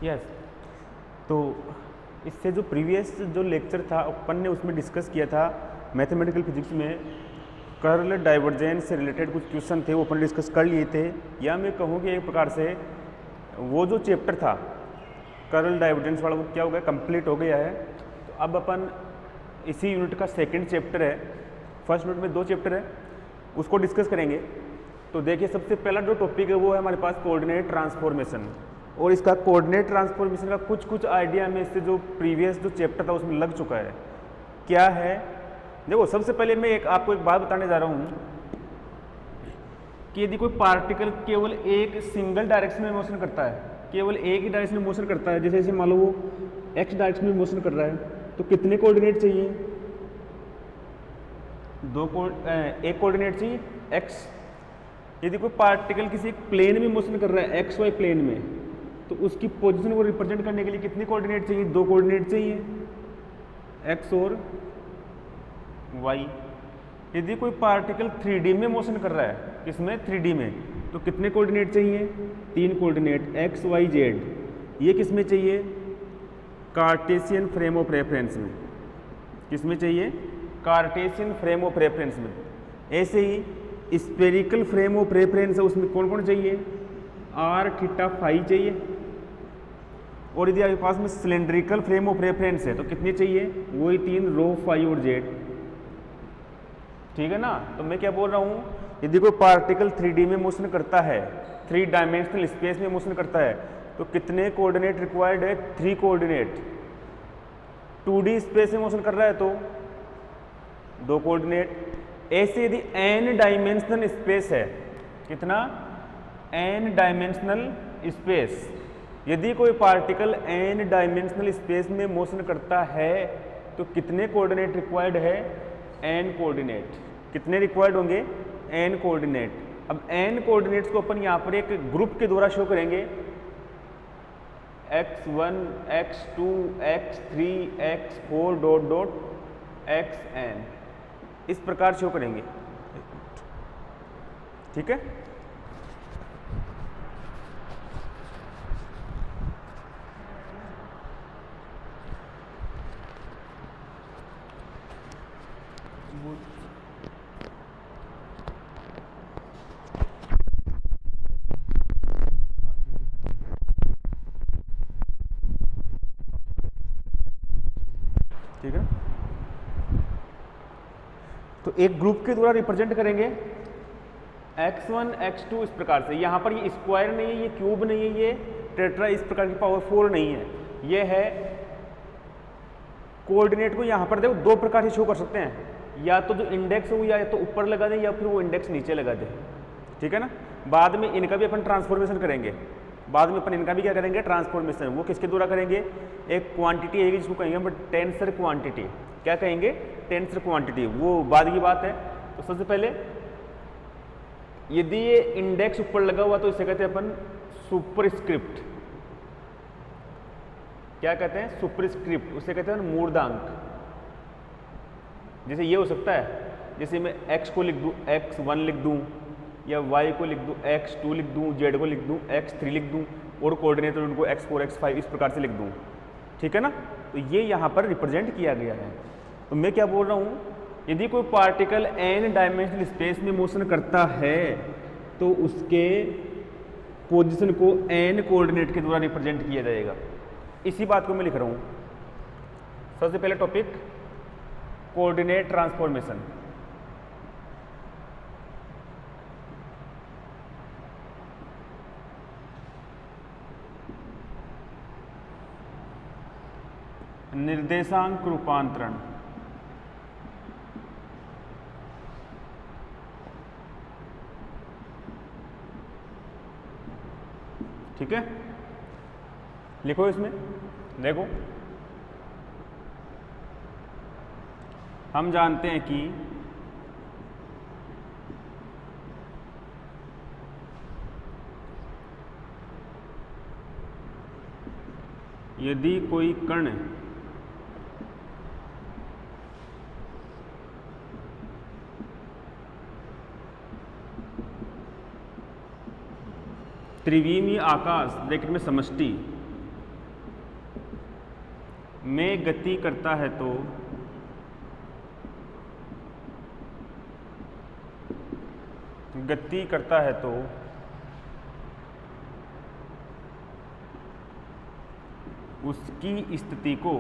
Yes. तो इससे जो प्रीवियस जो लेक्चर था अपन ने उसमें डिस्कस किया था मैथमेटिकल फिजिक्स में कर्ल डाइवर्जेंस से रिलेटेड कुछ क्वेश्चन थे, वो अपन डिस्कस कर लिए थे। या मैं कहूँ कि एक प्रकार से वो जो चैप्टर था कर्ल डाइवर्जेंस वाला वो क्या हो गया, कंप्लीट हो गया है। तो अब अपन इसी यूनिट का सेकंड चैप्टर है, फर्स्ट यूनिट में 2 चैप्टर है, उसको डिस्कस करेंगे। तो देखिए सबसे पहला जो टॉपिक है वो है हमारे पास कोऑर्डिनेट ट्रांसफॉर्मेशन। और इसका कोऑर्डिनेट ट्रांसफॉर्मेशन का कुछ कुछ आइडिया में इससे जो प्रीवियस जो चैप्टर था उसमें लग चुका है। क्या है, देखो सबसे पहले मैं आपको एक बात बताने जा रहा हूँ कि यदि कोई पार्टिकल केवल एक सिंगल डायरेक्शन में मोशन करता है, केवल एक ही डायरेक्शन में मोशन करता है, जैसे मान लो वो एक्स डायरेक्शन में मोशन कर रहा है, तो कितने कोऑर्डिनेट चाहिए? एक कोऑर्डिनेट चाहिए एक्स। यदि कोई पार्टिकल किसी प्लेन में मोशन कर रहा है एक्स वाई प्लेन में, तो उसकी पोजीशन को रिप्रेजेंट करने के लिए कितने कोऑर्डिनेट चाहिए? 2 कोऑर्डिनेट चाहिए, एक्स और वाई। यदि कोई पार्टिकल 3D में मोशन कर रहा है, किसमें? 3D में, तो कितने कोऑर्डिनेट चाहिए? 3 कोऑर्डिनेट, एक्स वाई जेड। ये किसमें चाहिए? कार्टेशियन फ्रेम ऑफ रेफरेंस में। किसमें चाहिए? कार्टेशियन फ्रेम ऑफ रेफरेंस में। ऐसे ही स्फेरिकल फ्रेम ऑफ रेफरेंस है, उसमें कौन कौन चाहिए? आर थीटा फाई चाहिए। और यदि आपके पास में सिलेंड्रिकल फ्रेम ऑफ रेफरेंस है तो कितनी चाहिए? वही 3 रो फाई और जेड। ठीक है ना? तो मैं क्या बोल रहा हूँ, यदि कोई पार्टिकल 3D में मोशन करता है, 3 डायमेंशनल स्पेस में मोशन करता है, तो कितने कोऑर्डिनेट रिक्वायर्ड है? 3 कोऑर्डिनेट। 2D स्पेस में मोशन कर रहा है तो 2 कोऑर्डिनेट। ऐसे यदि n डायमेंशनल स्पेस है, कितना? n dimensional space. यदि कोई पार्टिकल n डायमेंशनल स्पेस में मोशन करता है तो कितने कोऑर्डिनेट रिक्वायर्ड है? n coordinate. कितने रिक्वायर्ड होंगे? n coordinate. अब n कोऑर्डिनेट्स को अपन यहाँ पर एक ग्रुप के द्वारा शो करेंगे, x1 x2 x3 x4 dot dot xn, इस प्रकार शो करेंगे। ठीक है? ठीक है, तो एक ग्रुप के द्वारा रिप्रेजेंट करेंगे x1 x2 इस प्रकार से। यहाँ पर ये स्क्वायर नहीं है, ये क्यूब नहीं है, ये टेट्रा इस प्रकार की पावर 4 नहीं है, ये है। कोऑर्डिनेट को यहाँ पर देखो 2 प्रकार से शो कर सकते हैं, या तो जो इंडेक्स है वो या तो ऊपर लगा दें या फिर वो इंडेक्स नीचे लगा दें। ठीक है ना? बाद में इनका भी अपन ट्रांसफॉर्मेशन करेंगे, बाद में अपन इनका भी क्या करेंगे? ट्रांसफॉर्मेशन। वो किसके द्वारा करेंगे? एक क्वांटिटी आएगी जिसको कहेंगे बट टेंसर क्वांटिटी। क्या कहेंगे? टेंसर क्वांटिटी, वो बाद की बात है। तो सबसे पहले यदि ये इंडेक्स ऊपर लगा हुआ तो इसे कहते हैं अपन सुपरस्क्रिप्ट। क्या कहते हैं? सुपरस्क्रिप्ट। उसे कहते हैं मूर्धांक। जैसे ये हो सकता है, जैसे मैं x को लिख दूं x1 लिख दूं, या y को लिख दूं x2 लिख दूं, z को लिख दूं x3 लिख दूं, और कोऑर्डिनेट उनको x4 x5 इस प्रकार से लिख दूं। ठीक है ना? तो ये यहाँ पर रिप्रेजेंट किया गया है। तो मैं क्या बोल रहा हूँ, यदि कोई पार्टिकल n डायमेंशनल स्पेस में मोशन करता है तो उसके पोजीशन को n कोऑर्डिनेट के द्वारा रिप्रेजेंट किया जाएगा। इसी बात को मैं लिख रहा हूँ। सबसे पहले टॉपिक कोऑर्डिनेट ट्रांसफॉर्मेशन। निर्देशांक रूपांतरण। ठीक है, लिखो इसमें। देखो हम जानते हैं कि यदि कोई कण त्रिविमीय आकाश ब्रैकेट में समष्टि में गति करता है तो उसकी स्थिति को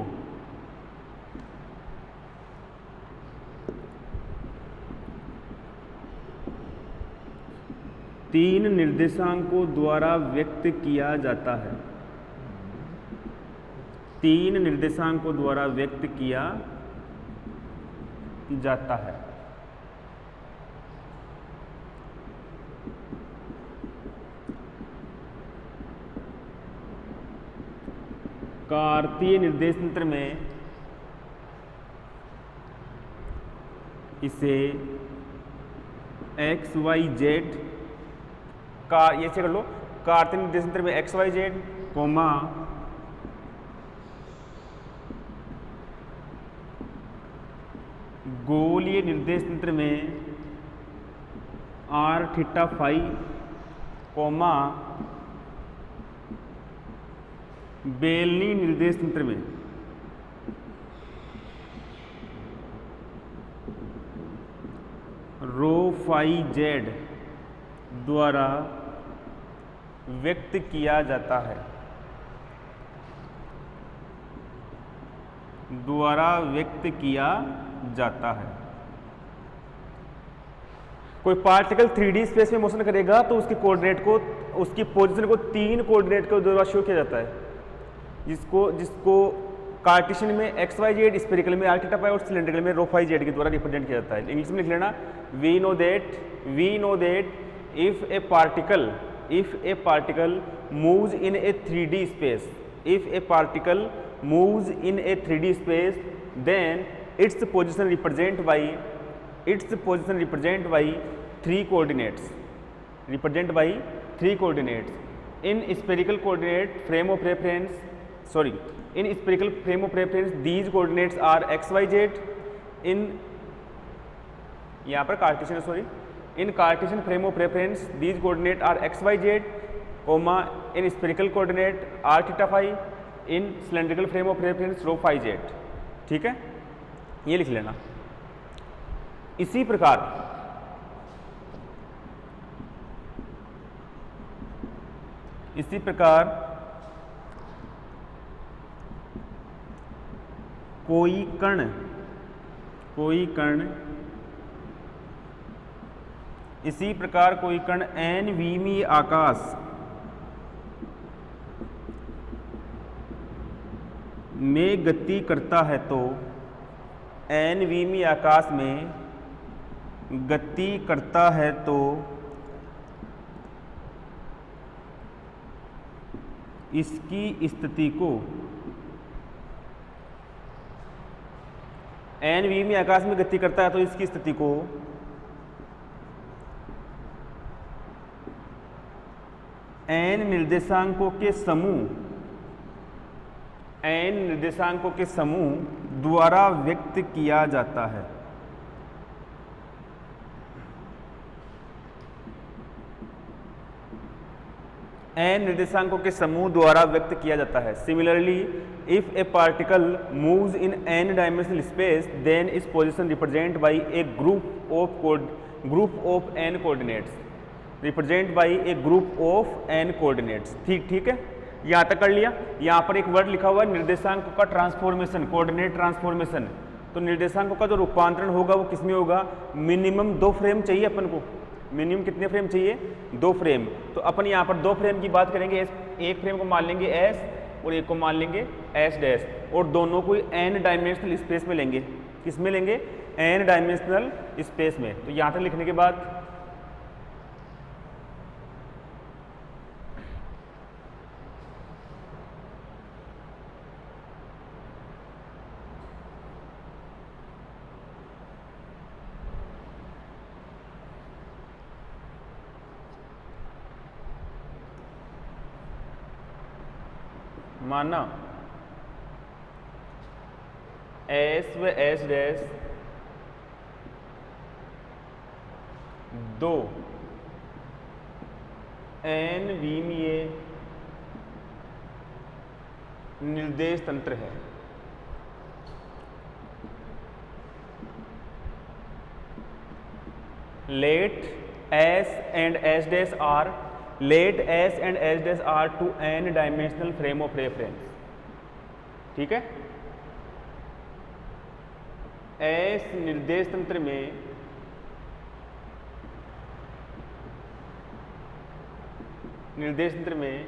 तीन निर्देशांकों द्वारा व्यक्त किया जाता है। तीन निर्देशांकों द्वारा व्यक्त किया जाता है। कार्तीय निर्देश तंत्र में इसे एक्स वाई जेड का, ये चेक कर लो, कार्तीय निर्देश तंत्र में एक्स वाई जेड कोमा गोलीय निर्देश तंत्र में आर थीटा फाई कोमा बेलनी निर्देश तंत्र में रो फाई जेड द्वारा व्यक्त किया जाता है। कोई पार्टिकल 3D स्पेस में मोशन करेगा तो उसके कोऑर्डिनेट को, उसकी पोजीशन को तीन कोऑर्डिनेट के द्वारा शो किया जाता है, जिसको कार्टेशियन में एक्स वाई जेड, स्फेरिकल में आर थीटा फाई और सिलेंड्रिकल में रो फाई जेड के द्वारा रिप्रेजेंट किया जाता है। इंग्लिश में लिख लेना, we know that if a particle moves in a 3D space, then its position represent by three coordinates. In spherical frame of reference these coordinates are x y z. यहाँ पर Cartesian in Cartesian frame of reference these coordinates are x y z, in spherical coordinate r theta phi, in cylindrical frame of reference rho phi z। ठीक है, ये लिख लेना। इसी प्रकार कोई कण nवीमी आकाश में गति करता है तो nवीमी आकाश में गति करता है तो इसकी स्थिति को nवीमी आकाश में गति करता है तो इसकी स्थिति को n निर्देशांकों के समूह द्वारा व्यक्त किया जाता है। n निर्देशांकों के समूह द्वारा व्यक्त किया जाता है। Similarly, if a particle moves in n dimensional space, then its position represented by a group of n coordinates. ठीक है, यहाँ तक कर लिया। यहाँ पर एक वर्ड लिखा हुआ है निर्देशांकों का ट्रांसफॉर्मेशन, कोऑर्डिनेट ट्रांसफॉर्मेशन। तो निर्देशांकों का जो रूपांतरण होगा वो किसमें होगा? मिनिमम 2 फ्रेम चाहिए अपन को। मिनिमम कितने फ्रेम चाहिए? 2 फ्रेम। तो अपन यहाँ पर 2 फ्रेम की बात करेंगे। एक फ्रेम को मान लेंगे एस और एक को मान लेंगे एस डैश, और दोनों को n डायमेंशनल स्पेस में लेंगे। किस में लेंगे? n डायमेंशनल स्पेस में। तो यहाँ तक लिखने के बाद माना एस व एस डैश 2 nवीमीय निर्देश तंत्र है। let S and S dash are let S and S dash are to n dimensional frame of reference। ठीक है, S निर्देश तंत्र में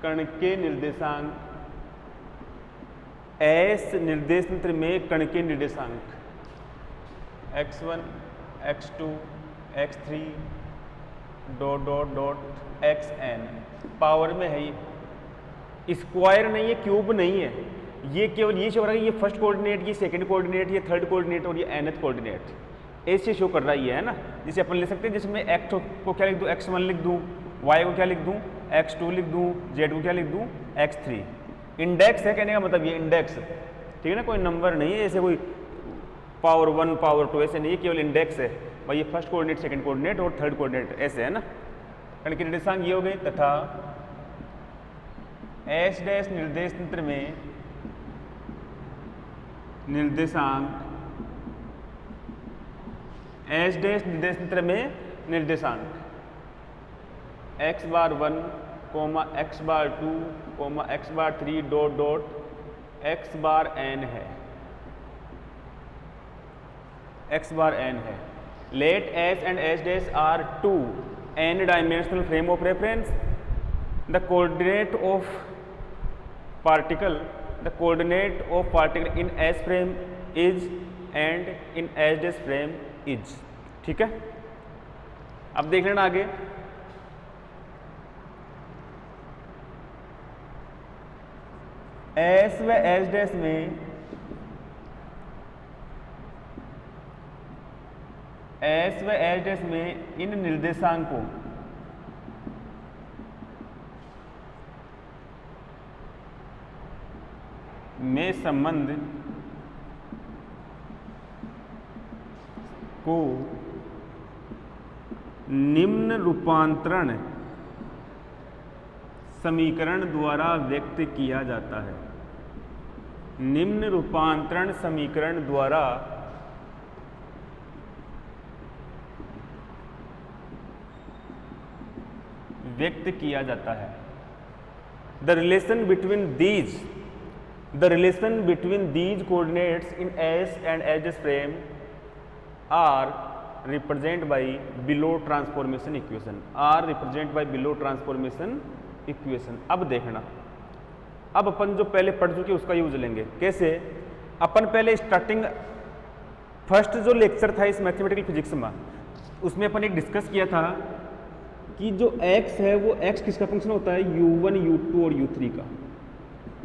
कण के निर्देशांक S निर्देश तंत्र में कण के निर्देशांक x1 x2 x3 dot dot dot xn power में है। ये स्क्वायर नहीं है, क्यूब नहीं है, ये केवल ये शो कर रहा है ये फर्स्ट कोऑर्डिनेट, ये सेकंड कोऑर्डिनेट, ये थर्ड कोऑर्डिनेट और ये nth कोऑर्डिनेट ऐसे शो कर रहा है ना। जिसे अपन लिख सकते हैं, जिसमें x को क्या लिख दूँ, x1 लिख दूँ, y को क्या लिख दूँ, x2 लिख दूँ, z को क्या लिख दूँ, x3। इंडेक्स है कहने का मतलब ये इंडेक्स, ठीक है ना, कोई नंबर नहीं है, ऐसे कोई पावर 1 पावर 2 ऐसे नहीं है, केवल इंडेक्स है भाई। ये फर्स्ट कोऑर्डिनेट, सेकंड कोऑर्डिनेट और थर्ड कोऑर्डिनेट ऐसे है ना। कण के निर्देशांक ये हो गए। तथा S डैश निर्देश तंत्र में निर्देशांक S डैश निर्देश तंत्र में निर्देशांक x bar 1 x bar 2 x bar 3 dot dot x bar n है, x बार n है। Let S and S dash are two n dimensional frame of reference। The coordinate of particle in S frame is and in S dash frame is। ठीक है, अब देख लेना आगे। S व S dash में इन निर्देशांकों में संबंध को निम्न रूपांतरण समीकरण द्वारा व्यक्त किया जाता है। निम्न रूपांतरण समीकरण द्वारा व्यक्त किया जाता है। The relation between these coordinates in S and S dash frame are represent by below transformation equation. अब देखना, अब अपन जो पहले पढ़ चुके उसका यूज लेंगे। कैसे? अपन पहले स्टार्टिंग फर्स्ट जो लेक्चर था इस मैथमेटिकल फिजिक्स में, उसमें अपन एक डिस्कस किया था कि जो x है वो x किसका फंक्शन होता है, u1 u2 और u3 का।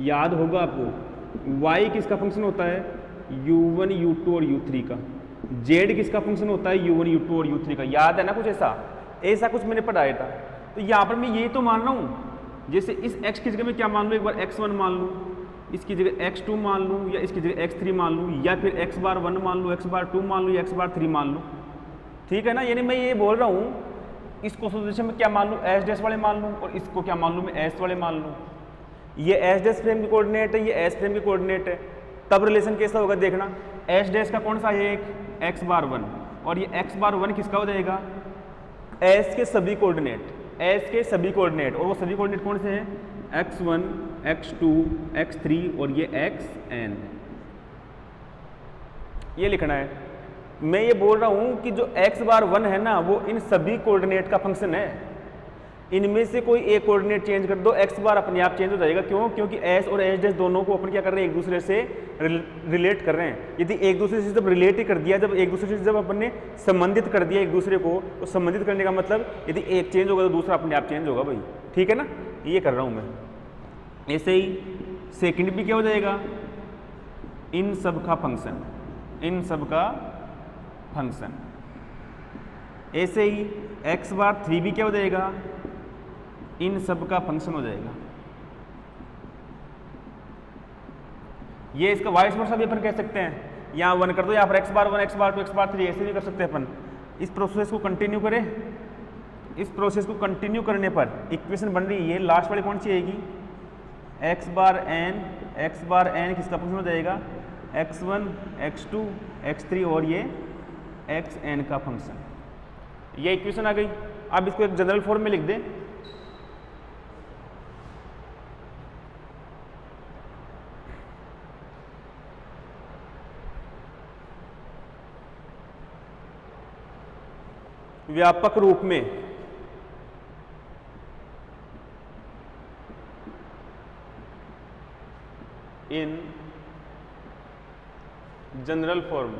याद होगा आपको। y किसका फंक्शन होता है, u1 u2 और u3 का। z किसका फंक्शन होता है, u1 u2 और u3 का। याद है ना, कुछ ऐसा कुछ मैंने पढ़ाया था। तो यहाँ पर मैं यही तो मान रहा हूँ, जैसे इस x की जगह में क्या मान लूँ, एक बार x1 मान लूँ, इसकी जगह x2 मान लूँ, या इसकी जगह x3 मान लूँ, या फिर x बार 1 मान लूँ, x बार 2 मान लूँ, या x बार 3 मान लूँ। ठीक है ना, यानी मैं ये बोल रहा हूँ इसको सोल्यूशन में क्या मान लूँ, S डैश वाले मान लूँ, और इसको क्या मान लूँ, मैं S वाले मान लूँ। ये S डैश फ्रेम की कोऑर्डिनेट है, ये S फ्रेम की कोऑर्डिनेट है। तब रिलेशन कैसा होगा देखना, S डैश का कौन सा है, एक x बार 1, और ये x बार 1 किसका हो जाएगा, S के सभी कोऑर्डिनेट, S के सभी कोऑर्डिनेट। और वो सभी कोऑर्डिनेट कौन से हैं, x1 x2 x3 और ये xn। ये लिखना है। मैं ये बोल रहा हूँ कि जो x बार 1 है ना, वो इन सभी कोऑर्डिनेट का फंक्शन है। इनमें से कोई एक कोऑर्डिनेट चेंज कर दो, x बार अपने आप चेंज हो जाएगा। क्यों? क्योंकि s और s डैश दोनों को अपन क्या कर रहे हैं, एक दूसरे से रिलेट कर रहे हैं। यदि एक दूसरे से जब रिलेट ही कर दिया, जब एक दूसरे से जब अपन ने संबंधित कर दिया एक दूसरे को, तो संबंधित करने का मतलब यदि एक चेंज होगा तो दूसरा अपने आप चेंज होगा भाई। ठीक है ना, ये कर रहा हूँ मैं। ऐसे ही सेकेंड भी क्या हो जाएगा, इन सब का फंक्शन, इन सब का फंक्शन। ऐसे ही x बार 3 भी क्या हो जाएगा, इन सब का फंक्शन हो जाएगा। ये इसका वाइस वर्सा भी अपन कह सकते हैं। यहाँ 1 कर दो, यहाँ पर x bar 1 x bar 2 x bar 3 ऐसे भी कर सकते हैं अपन। इस प्रोसेस को कंटिन्यू करें, इस प्रोसेस को कंटिन्यू करने पर इक्वेशन बन रही है, लास्ट वाली कौन सी आएगी, x बार n किसका फंक्शन हो जाएगा, x1 x2 x3 और ये एक्स एन का फंक्शन। ये इक्वेशन आ गई। अब इसको एक जनरल फॉर्म में लिख दें। व्यापक रूप में in general form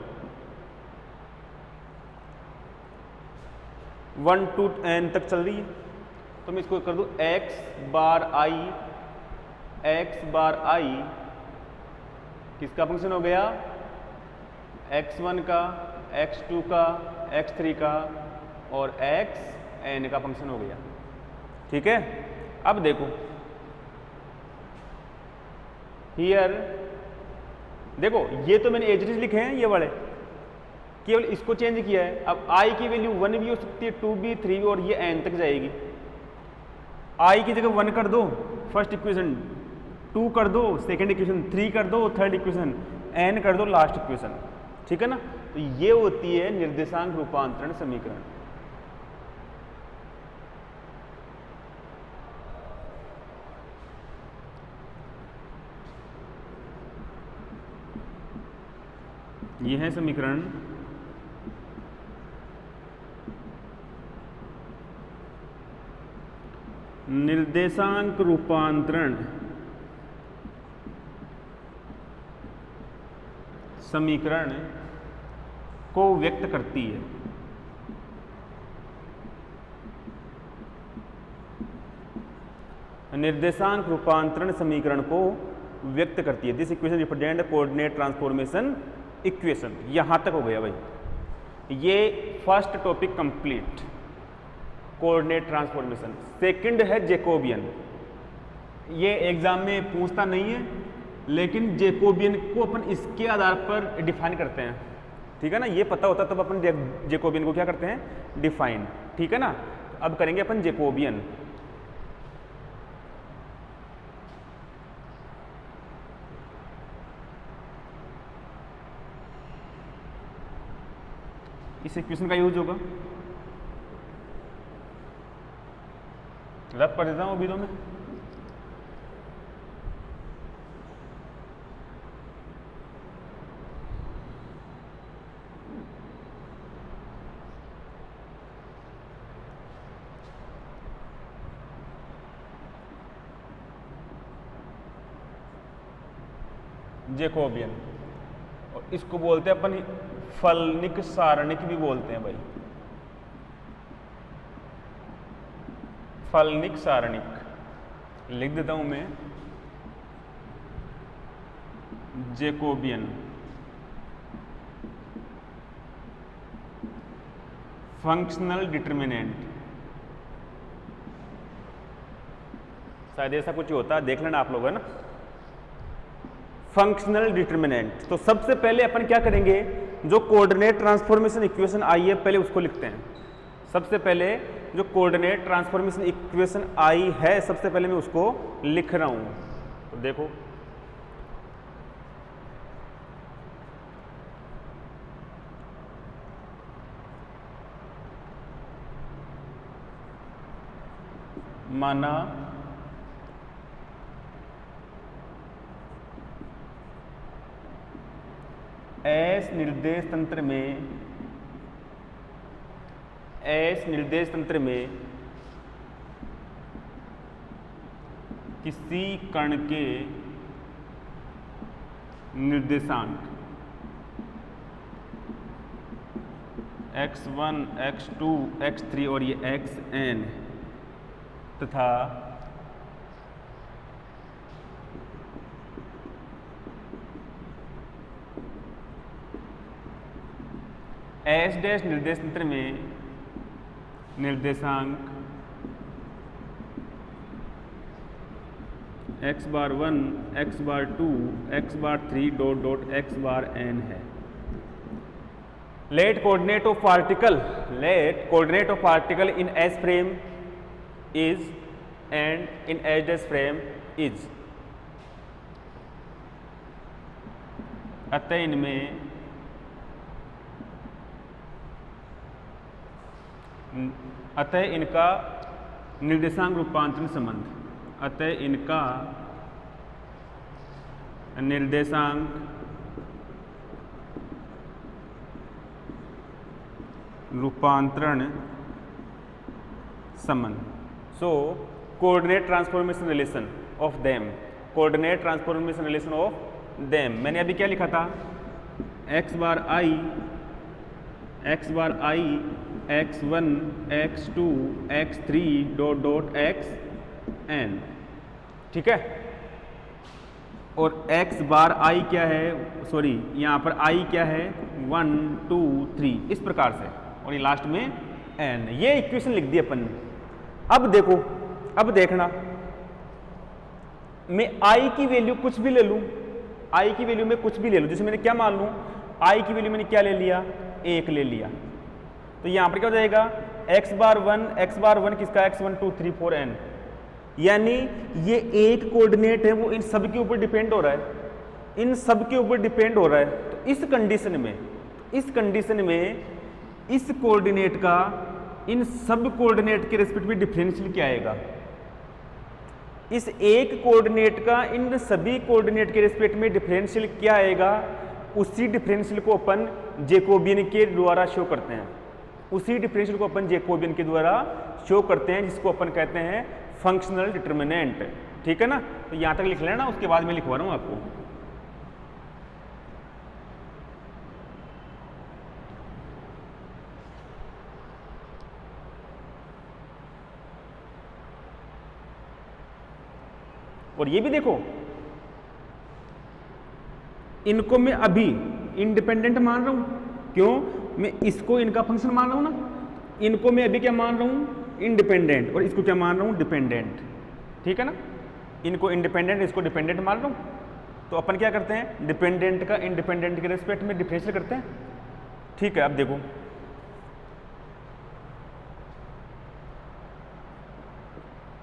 1 to n तक चल रही है, तो मैं इसको कर दूं x बार i किसका फंक्शन हो गया, x1 का, x2 का, x3 का और xn का फंक्शन हो गया। ठीक है। अब देखो हियर, देखो ये तो मैंने एज इट इज लिखे हैं, ये वाले केवल इसको चेंज किया है। अब i की वैल्यू 1 भी हो सकती है, 2 भी, 3 भी और ये n तक जाएगी। i की जगह 1 कर दो फर्स्ट इक्वेशन, 2 कर दो सेकंड इक्वेशन, 3 कर दो थर्ड इक्वेशन, n कर दो लास्ट इक्वेशन। ठीक है ना। तो ये होती है निर्देशांक रूपांतरण समीकरण। ये है समीकरण निर्देशांक रूपांतरण समीकरण को व्यक्त करती है। निर्देशांक रूपांतरण समीकरण को व्यक्त करती है। This equation represent coordinate transformation equation. यहां तक हो गया भाई। ये first topic complete, coordinate transformation. Second है जैकोबियन। ये एग्जाम में पूछता नहीं है, लेकिन जैकोबियन को अपन इसके आधार पर डिफाइन करते हैं। ठीक है ना। ये पता होता तब अपन जैकोबियन को क्या करते हैं, डिफाइन। ठीक है ना। अब करेंगे अपन जैकोबियन। इस इक्वेशन का यूज होगा, रब कर देता हूं अभी तो मैं। जैकोबियन, और इसको बोलते हैं अपन फलनिक सारणिक भी बोलते हैं भाई। फलनिक सारणिक लिख देता हूं मैं, जैकोबियन। फंक्शनल डिटर्मिनेंट, शायद ऐसा कुछ होता है, देख लेना आप लोग, है ना। Functional determinant. तो सबसे पहले अपन क्या करेंगे, जो कोऑर्डिनेट ट्रांसफॉर्मेशन इक्वेशन आई है पहले उसको लिखते हैं। सबसे पहले जो कोऑर्डिनेट ट्रांसफॉर्मेशन इक्वेशन आई है, सबसे पहले मैं उसको लिख रहा हूं। तो देखो माना एस निर्देश तंत्र में किसी कण के निर्देशांक x1, x2, x3 और ये xn तथा एस डैश निर्देश तंत्र में निर्देशांक x bar 1, x bar 2, x bar 3 dot dot x bar n है। Let coordinate of particle in S frame is and in H dash frame is. अतः इनमें अतः इनका निर्देशांक रूपांतरण संबंध, अतः इनका निर्देशांक रूपांतरण संबंध। So coordinate transformation relation of them, coordinate transformation relation of them. मैंने अभी क्या लिखा था, X bar I x1 x2 x3 dot dot X N, ठीक है। और x बार आई क्या है, सॉरी यहाँ पर i क्या है 1 2 3 इस प्रकार से, और ये लास्ट में n। ये इक्वेशन लिख दी अपन ने। अब देखो, अब देखना, मैं i की वैल्यू कुछ भी ले लूं, i की वैल्यू में कुछ भी ले लूं, जैसे मैंने क्या मान लूं, i की वैल्यू मैंने क्या ले लिया, 1 ले लिया, तो यहां पर क्या हो जाएगा x बार 1 किसका, x1 2 3 4 n, यानी ये एक कोऑर्डिनेट है वो इन सब के ऊपर डिपेंड हो रहा है, इन सब के ऊपर डिपेंड हो रहा है। तो इस कंडीशन में इस कोऑर्डिनेट का इन सब कोऑर्डिनेट के रेस्पेक्ट में डिफरेंशियल क्या आएगा, इस एक कोऑर्डिनेट का इन सभी कोऑर्डिनेट के रेस्पेक्ट में डिफरेंशियल क्या आएगा, उसी डिफरेंशियल को अपन जैकोबियन के द्वारा शो करते हैं, उसी डिफरेंशियल को अपन जैकोबियन के द्वारा शो करते हैं, जिसको अपन कहते हैं फंक्शनल डिटर्मिनेंट, ठीक है ना। तो यहां तक लिख लेना, उसके बाद मैं लिखवा रहा हूं आपको। और ये भी देखो, इनको मैं अभी इंडिपेंडेंट मान रहा हूं, क्यों, मैं इसको इनका फंक्शन मान रहा हूं ना, इनको मैं अभी क्या मान रहा हूं, इंडिपेंडेंट, और इसको क्या मान रहा हूं, डिपेंडेंट, ठीक है ना। इनको इंडिपेंडेंट, इसको डिपेंडेंट मान रहा हूं, तो अपन क्या करते हैं, डिपेंडेंट का इंडिपेंडेंट के रेस्पेक्ट में डिफरेंशियल करते हैं, ठीक है। अब देखो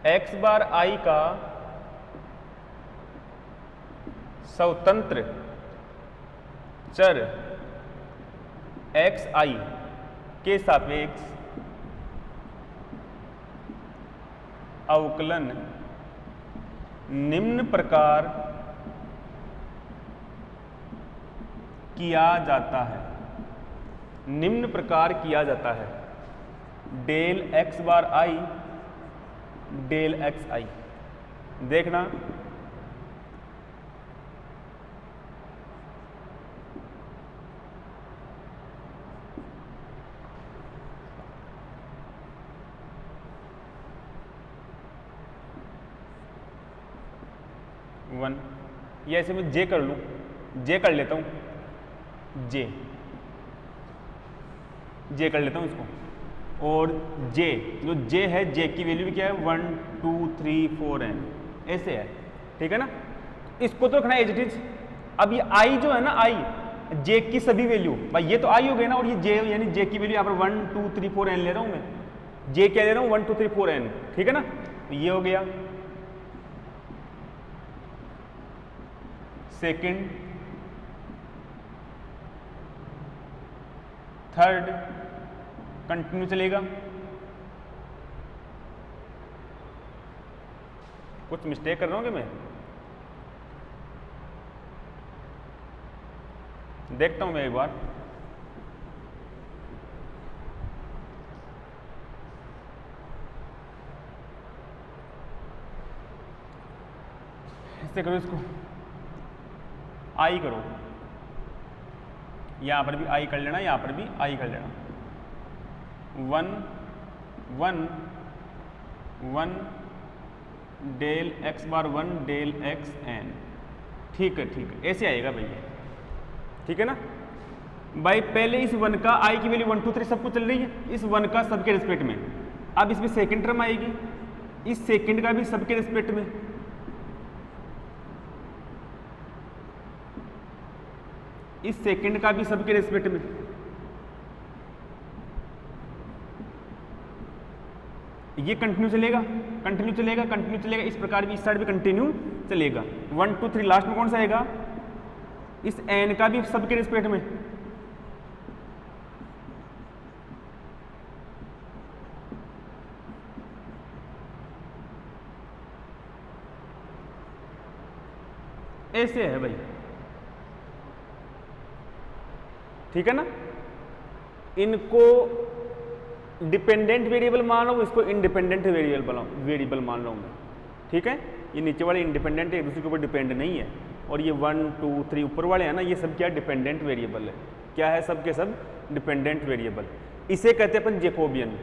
x बार i का स्वतंत्र चर xi के सापेक्ष अवकलन निम्न प्रकार किया जाता है, निम्न प्रकार किया जाता है, del x bar i del xi। देखना, वन, या ऐसे मैं जे कर लूं, जे कर लेता हूं, जे कर लेता हूं इसको, और जे जो जे है, जे की वैल्यू भी क्या है 1 2 3 4 n ऐसे है, ठीक है ना। इसको तो रखना एज इट इज। अब ये आई जो है ना, आई जे की सभी वैल्यू, भाई ये तो आई हो गई ना, और ये जे यानी जे की वैल्यू यहाँ पर 1 2 3 4 n ले रहा हूं मैं, जे क्या ले रहा हूं 1 2 3 4 n, ठीक है ना। तो ये हो गया सेकंड, थर्ड कंटिन्यू चलेगा, कुछ मिस्टेक कर रहा हूं क्या मैं, देखता हूं मैं एक बार। ऐसे करो, इसको आई करो, यहां पर भी आई कर लेना, यहां पर भी आई कर लेना, 1 1 1 del x bar 1 del x n, ठीक है, ठीक है, ऐसे आएगा भैया, ठीक है ना भाई। पहले इस 1 का i की वैल्यू 1 2 3 सब कुछ चल रही है, इस 1 का सबके रिस्पेक्ट में। अब इसमें सेकंड टर्म आएगी, इस सेकंड का भी सबके रिस्पेक्ट में, इस सेकंड का भी सबके रिस्पेक्ट में, ये कंटिन्यू चलेगा, कंटिन्यू चलेगा, कंटिन्यू चलेगा, इस प्रकार भी इस साइड भी कंटिन्यू चलेगा। 1 2 3 लास्ट में कौन सा आएगा, इस n का भी सबके रिस्पेक्ट में, ऐसे है भाई, ठीक है ना। इनको डिपेंडेंट वेरिएबल मान लो, इसको इंडिपेंडेंट वेरिएबल मान लो मैं, ठीक है। ये नीचे वाले इंडिपेंडेंट है, एक दूसरे के ऊपर डिपेंड नहीं है, और ये 1 2 3 ऊपर वाले हैं ना, ये सब क्या डिपेंडेंट वेरिएबल है। क्या है, सब के सब डिपेंडेंट वेरिएबल। इसे कहते हैं अपन जैकोबियन,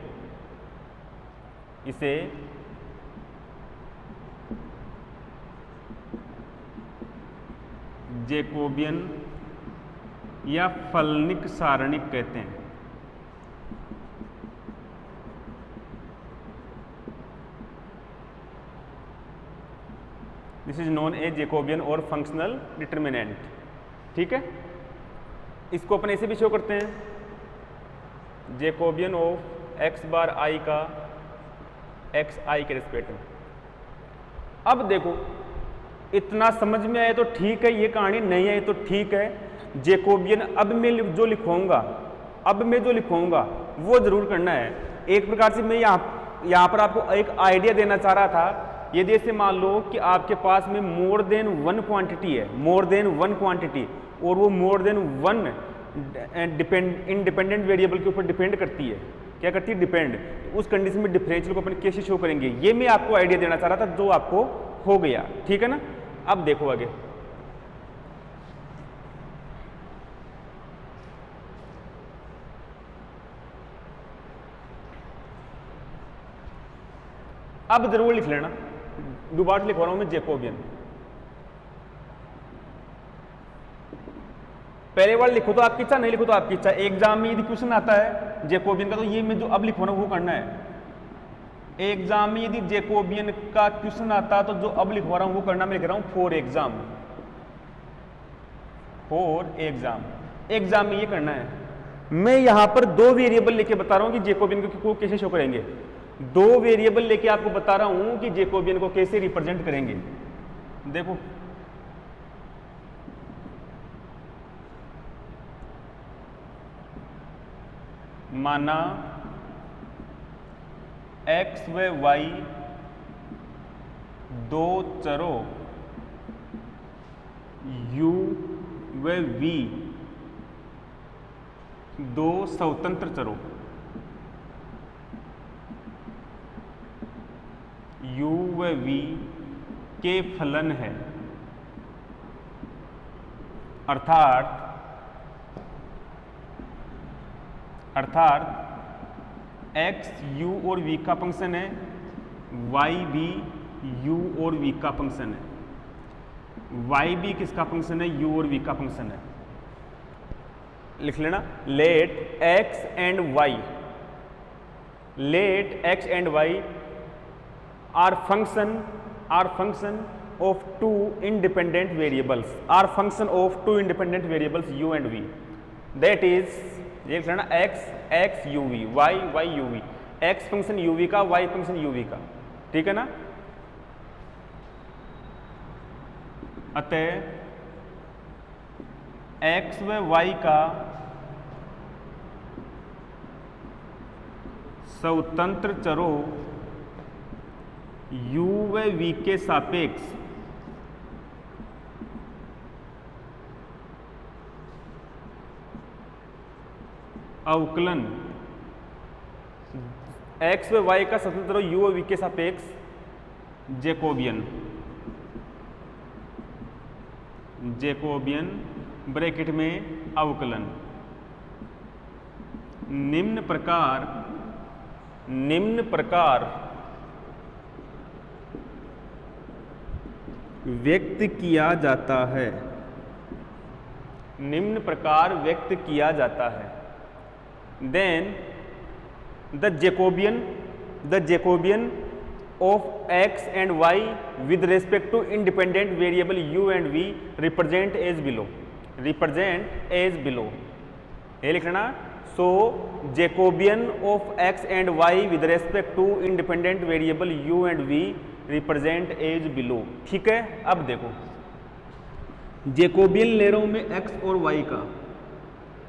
इसे जैकोबियन या फलनिक सारणिक कहते हैं। This is known a Jacobian और फंक्शनल डिटर्मिनेंट, ठीक है। इसको अपन ऐसे भी शो करते हैं, Jacobian of X bar I का एक्स आई के रिस्पेक्ट में। अब देखो, इतना समझ में आए तो ठीक है, ये कहानी नहीं आई तो ठीक है। जैकोबियन अब मैं जो लिखूंगा वो जरूर करना है। एक प्रकार से मैं यहाँ पर आपको एक आइडिया देना चाह रहा था। यदि ऐसे मान लो कि आपके पास में मोर देन वन क्वांटिटी है, मोर देन वन क्वांटिटी, और वो more than one independent variable के ऊपर डिपेंड करती है। क्या करती है? डिपेंड। तो उस कंडीशन में डिफरेंशियल को अपन कैसे शो करेंगे, ये मैं आपको आइडिया देना चाह रहा था, जो आपको हो गया, ठीक है ना। अब देखो आगे, अब जरूर लिख लेना, दोबारा लिखवा रहा हूं मैं जैकोबियन। पहले बार लिखो तो आपकी इच्छा, नहीं लिखो तो आपकी इच्छा। एग्जाम में यदि क्वेश्चन आता है जैकोबियन का, तो ये मैं जो अब लिखवा रहा हूं वो करना है। एग्जाम में यदि जैकोबियन का क्वेश्चन आता है तो जो अब लिखवा रहा हूं वो करना। मैं लिख रहा हूं फॉर एग्जाम, एग्जाम में ये करना है। मैं यहां पर दो वेरिएबल लेके बता रहा हूं कि जैकोबियन को कैसे शो करेंगे। दो वेरिएबल लेके आपको बता रहा हूं कि जैकोबियन को कैसे रिप्रेजेंट करेंगे। देखो, माना x व y दो चरों u व v दो स्वतंत्र चरों u व v के फलन है। अर्थात x u और v का फंक्शन है, y भी u और v का फंक्शन है। y भी किसका फंक्शन है? u और v का फंक्शन है। लिख लेना, लेट x एंड y are function of two independent variables, u and v, that is ये लिख लेना x u v, y u v, x function u v का, y फंक्शन u v का, ठीक है ना। अतः x व y का स्वतंत्र चरों u व v के सापेक्ष अवकलन, x व y का स्वतंत्र u व v के सापेक्ष जैकोबियन ब्रैकेट में अवकलन निम्न प्रकार व्यक्त किया जाता है। निम्न प्रकार व्यक्त किया जाता है। Then the Jacobian of x and y with respect to independent variable u and v represent as below, ये लिखना। So Jacobian of x and y with respect to independent variable u and v represent as below, ठीक है। अब देखो, Jacobian ले रहा हूं मैं x और y का।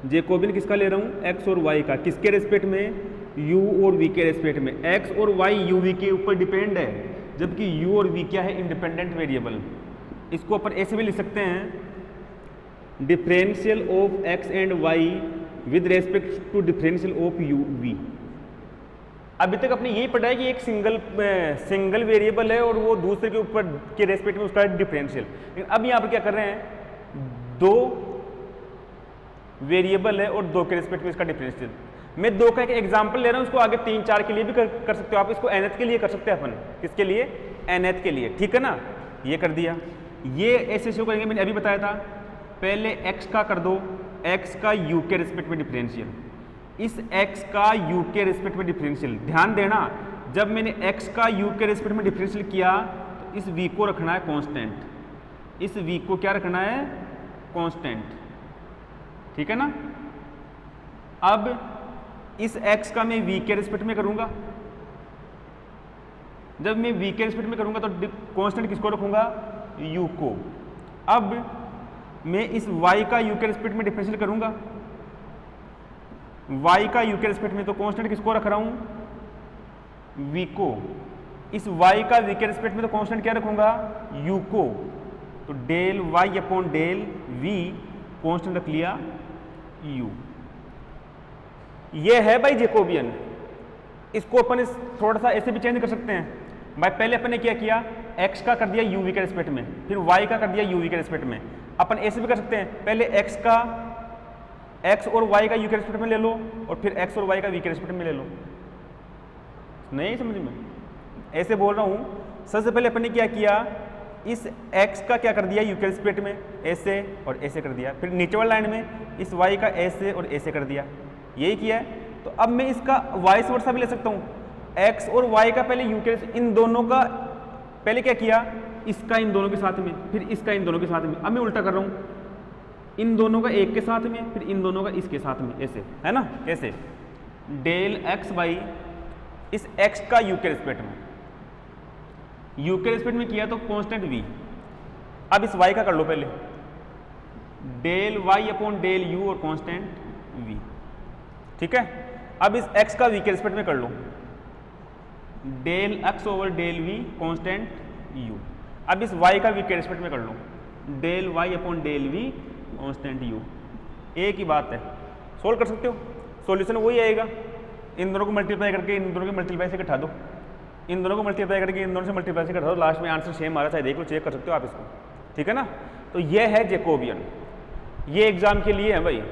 जैकोबियन किसका ले रहा हूं? x और y का। किसके रेस्पेक्ट में? u और v के रेस्पेक्ट में। x और y u v के ऊपर डिपेंड है, जबकि u और v क्या है? Independent variable. इसको अपन ऐसे भी लिख सकते हैं, differential of X and Y with respect to differential of U V. अभी तक आपने यही पढ़ा है कि एक सिंगल वेरिएबल है और वो दूसरे के ऊपर के रेस्पेक्ट में उसका डिफरेंशियल। लेकिन अब यहाँ पर क्या कर रहे हैं, दो वेरिएबल है और दो के रेस्पेक्ट में इसका डिफरेंशियल। मैं दो का एक एग्जांपल ले रहा हूँ, उसको आगे 3 4 के लिए भी कर सकते हो आप। इसको nth के लिए कर सकते हैं अपन, किसके लिए, nth के लिए, ठीक है ना। ये कर दिया, ये ऐसे शो करेंगे, मैंने अभी बताया था। पहले x का कर दो, x का u के रिस्पेक्ट में डिफरेंशियल, इस x का u के रिस्पेक्ट में डिफरेंशियल। ध्यान देना, जब मैंने x का u के रिस्पेक्ट में डिफरेंशियल किया तो इस v को रखना है कांस्टेंट, इस v को क्या रखना है, कांस्टेंट, ठीक है ना। अब इस x का मैं v के रिस्पेक्ट में करूंगा, जब मैं v के रिस्पेक्ट में करूंगा तो कांस्टेंट किसको रखूंगा, u को। अब मैं इस y का u के रिस्पेक्ट में डिफरेंशियल करूंगा, y का u के रिस्पेक्ट में, तो कांस्टेंट किसको रख रहा हूं, v को। इस y का v के रिस्पेक्ट में तो कांस्टेंट क्या रखूंगा, u को। तो del y upon del v constant रख लिया u। ये है भाई जैकोबियन। इसको अपन थोड़ा सा ऐसे भी चेंज कर सकते हैं भाई। पहले अपन ने क्या किया, x का कर दिया uv के रिस्पेक्ट में, फिर y का कर दिया uv के रिस्पेक्ट में। अपन ऐसे भी कर सकते हैं, पहले x का x और y का u के रिस्पेक्ट में ले लो और फिर x और y का v के रिस्पेक्ट में ले लो। नहीं समझ में, ऐसे बोल रहा हूं। सबसे पहले अपन ने क्या किया, इस x का क्या कर दिया u के रिस्पेक्ट में, ऐसे और ऐसे कर दिया। फिर नीचे वाली लाइन में इस y का ऐसे और ऐसे कर दिया, यही किया है। तो अब मैं इसका वाइस वर्सा भी ले सकता हूँ, x और y का पहले u के, इन दोनों का पहले क्या किया, इसका इन दोनों के साथ में, फिर इसका इन दोनों के साथ में। अब मैं उल्टा कर रहा हूँ, इन दोनों का एक के साथ में, फिर इन दोनों का इसके साथ में, ऐसे है ना। ऐसे डेल x बाई इस x का u के रिस्पेक्ट में, u के रिस्पेक्ट में किया तो कांस्टेंट v। अब इस y का कर लो पहले, del y upon del u और कांस्टेंट v, ठीक है। अब इस x का v के रिस्पेक्ट में कर लो, del x over del v constant u। अब इस y का v के रिस्पेक्ट में कर लो, del y upon del v constant u। एक ही बात है, सोल्व कर सकते हो, सॉल्यूशन वही आएगा। इन दोनों को मल्टीप्लाई करके इन दोनों के मल्टीप्लाई से घटा दो, इन दोनों को मल्टीप्लाई करके इन दोनों से मल्टीप्लाई से घटा दो, लास्ट में आंसर सेम आ रहा है, देख लो, चेक कर सकते हो आप इसको, ठीक है ना। तो ये है जैकोबियन, ये एग्जाम के लिए है भाई।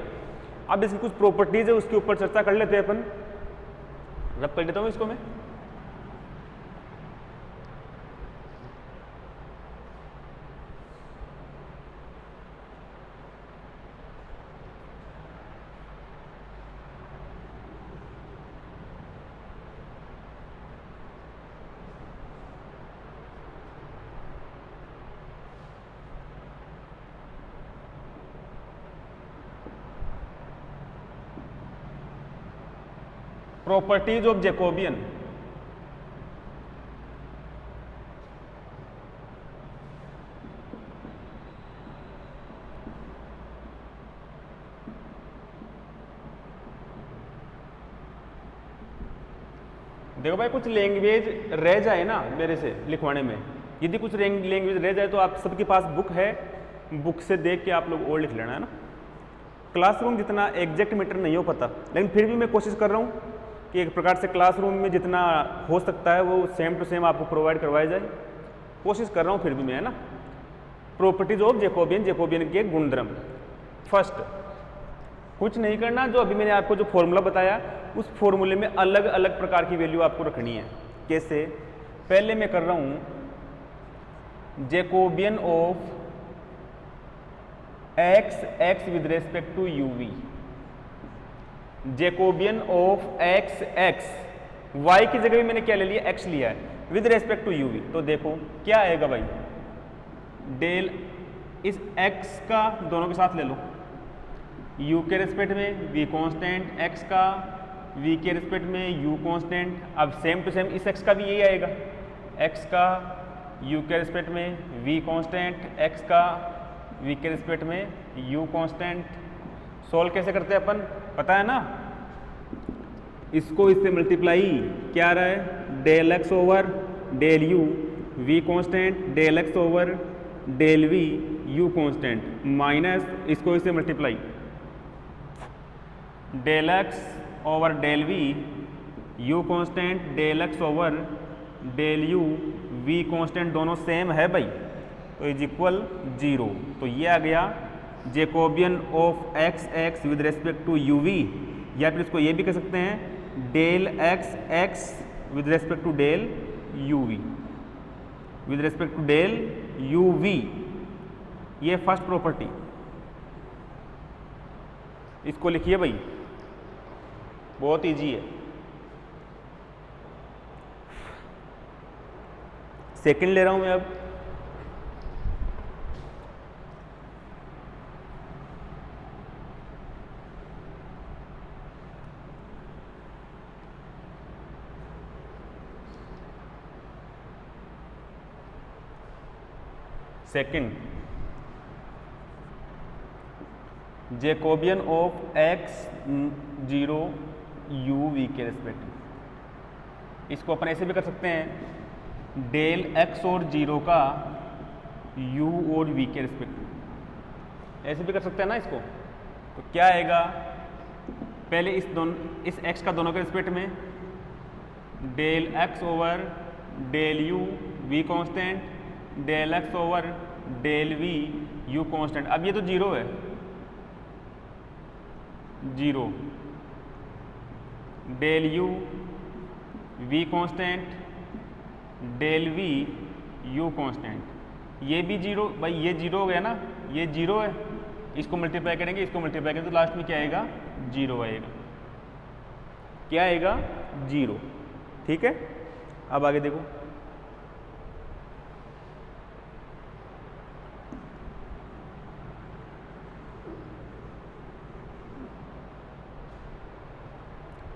अब इसकी कुछ प्रॉपर्टीज है, उसके ऊपर चर्चा कर लेते हैं अपन। रब कर लेता हूँ इसको मैं। Properties of Jacobian. देखो भाई, कुछ लैंग्वेज रह जाए ना मेरे से लिखवाने में, यदि कुछ लैंग्वेज रह जाए तो आप सबके पास बुक है, बुक से देख के आप लोग और लिख लेना, है ना। क्लासरूम जितना एग्जैक्ट मीटर नहीं हो पता, लेकिन फिर भी मैं कोशिश कर रहा हूँ कि एक प्रकार से क्लासरूम में जितना हो सकता है वो सेम टू सेम आपको प्रोवाइड करवाया जाए। कोशिश कर रहा हूँ फिर भी मैं, है ना। प्रॉपर्टीज ऑफ जैकोबियन, जैकोबियन के गुणधर्म। फर्स्ट, कुछ नहीं करना, जो अभी मैंने आपको जो फॉर्मूला बताया उस फॉर्मूले में अलग अलग प्रकार की वैल्यू आपको रखनी है। कैसे, पहले मैं कर रहा हूँ Jacobian of x with respect to uv, Jacobian of x y की जगह भी मैंने क्या ले लिया, x लिया है, विद रेस्पेक्ट टू uv। तो देखो क्या आएगा भाई, डेल इस x का दोनों के साथ ले लो, u के रिस्पेक्ट में v कांस्टेंट, x का v के रिस्पेक्ट में u कांस्टेंट। अब सेम टू सेम इस x का भी यही आएगा, x का u के रिस्पेक्ट में v कांस्टेंट, x का v के रिस्पेक्ट में u कांस्टेंट। सोल्व कैसे करते हैं अपन, पता है ना। इसको इससे मल्टीप्लाई, क्या आ रहा है, del x over del u, v constant, del x over del we you constant minus इसको इससे multiply del x over del we you constant del x over del you we constant दोनों same है भाई, तो is equal 0। तो ये आ गया Jacobian of X X with respect to you V, या फिर इसको ये भी कह सकते हैं del X X with respect to del you V, with respect to del you V. ये फर्स्ट प्रॉपर्टी, इसको लिखिए भाई, बहुत इजी है। सेकंड ले रहा हूं मैं अब। Second, Jacobian of X 0 U V के रेस्पेक्ट। इसको अपन ऐसे भी कर सकते हैं डेल एक्स और 0 का यू और वी के रेस्पेक्ट, ऐसे भी कर सकते हैं ना इसको। तो क्या आएगा, पहले इस एक्स का दोनों के रेस्पेक्ट में del x over del you we constant del x over del we you constant. अब ये तो 0 है, 0 del you we constant del we you constant. ये भी 0 भाई, ये 0 हो गया ना, ये 0 है, इसको मल्टीप्लाई करेंगे, इसको मल्टीप्लाई करेंगे तो लास्ट में क्या आएगा, 0 आएगा। क्या आएगा, 0। ठीक है, अब आगे देखो।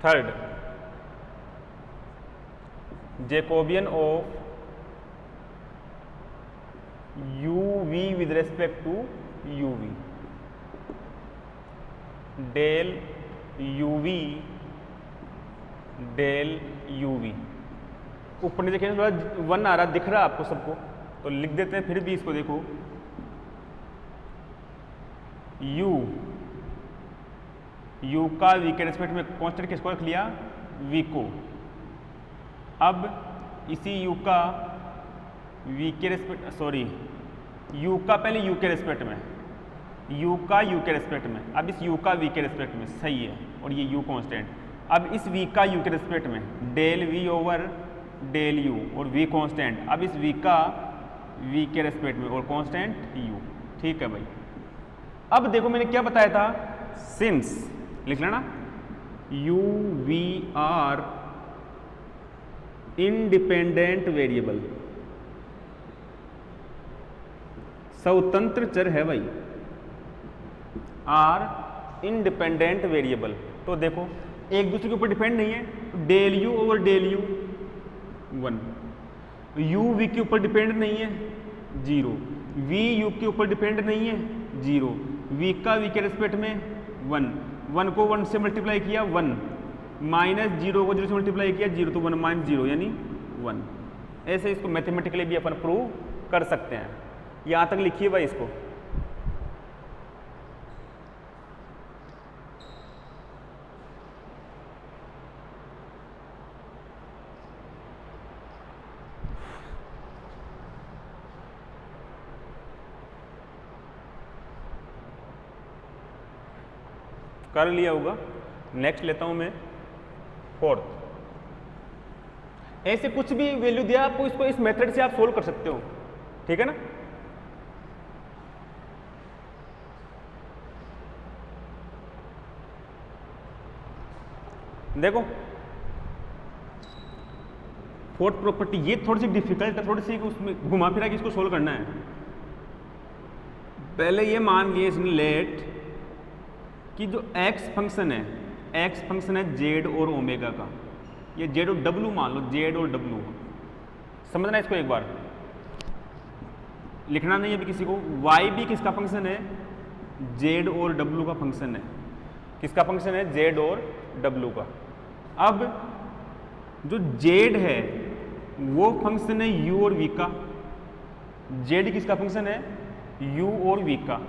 Third, Jacobian of U V with respect to you V, del you V del you V. ऊपर नीचे देखिए थोड़ा 1 आ रहा, दिख रहा आपको सबको, तो लिख देते हैं फिर भी इसको। देखो यू का वी के रेस्पेक्ट में कांस्टेंट किसको रख लिया, वी को। अब इसी यू का वी के रेस्पेक्ट, सॉरी यू का पहले यू के रेस्पेक्ट में, यू का यू के रेस्पेक्ट में, अब इस यू का वी के रेस्पेक्ट में, सही है, और ये यू कांस्टेंट। अब इस वी का यू के रेस्पेक्ट में del V over del you और वी कांस्टेंट, अब इस वी का वी के रेस्पेक्ट में और कांस्टेंट यू। ठीक है भाई। अब देखो मैंने क्या बताया था, सिंस लिख लेना, U V are independent variable, स्वतंत्र चर है भाई, आर इंडिपेंडेंट वेरिएबल। तो देखो एक दूसरे के ऊपर डिपेंड नहीं है, del U over del U 1, U V के ऊपर डिपेंड नहीं है 0, वी यू के ऊपर डिपेंड नहीं है 0, वी का वी के रेस्पेक्ट में 1, 1 को 1 से मल्टीप्लाई किया 1, माइनस 0 को 0 से मल्टीप्लाई किया 0, तो 1 माइनस 0 यानी 1। ऐसे इसको मैथमेटिकली भी अपन प्रूव कर सकते हैं। यहाँ तक लिखिए भाई इसको। कर लिया होगा। नेक्स्ट लेता हूं मैं फोर्थ। ऐसे कुछ भी वैल्यू दिया आपको, इसको इस मेथड से आप सोल्व कर सकते हो, ठीक है ना। देखो फोर्थ प्रॉपर्टी ये थोड़ी सी डिफिकल्ट है, थोड़ी सी उसमें घुमा फिरा के इसको सोल्व करना है। पहले ये मान लिए इसने लेट कि जो x फंक्शन है, x फंक्शन है जेड और ओमेगा का, ये जेड और डब्लू मान लो, जेड और डब्लू। समझना इसको एक बार, लिखना नहीं है अभी किसी को। y भी किसका फंक्शन है, जेड और डब्लू का फंक्शन है। किसका फंक्शन है, जेड और डब्लू का। अब जो जेड है वो फंक्शन है u और v का, जेड किसका फंक्शन है, यू और वी का,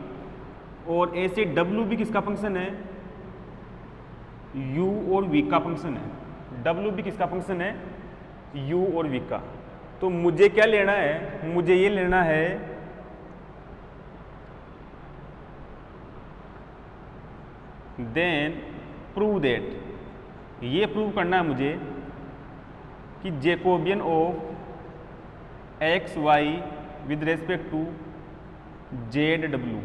और ऐसे डब्ल्यू भी किसका फंक्शन है, यू और वी का फंक्शन है। डब्ल्यू भी किसका फंक्शन है, यू और वी का। तो मुझे क्या लेना है, मुझे ये लेना है देन प्रूव दैट, ये प्रूव करना है मुझे कि Jacobian of x Y with respect to Z W,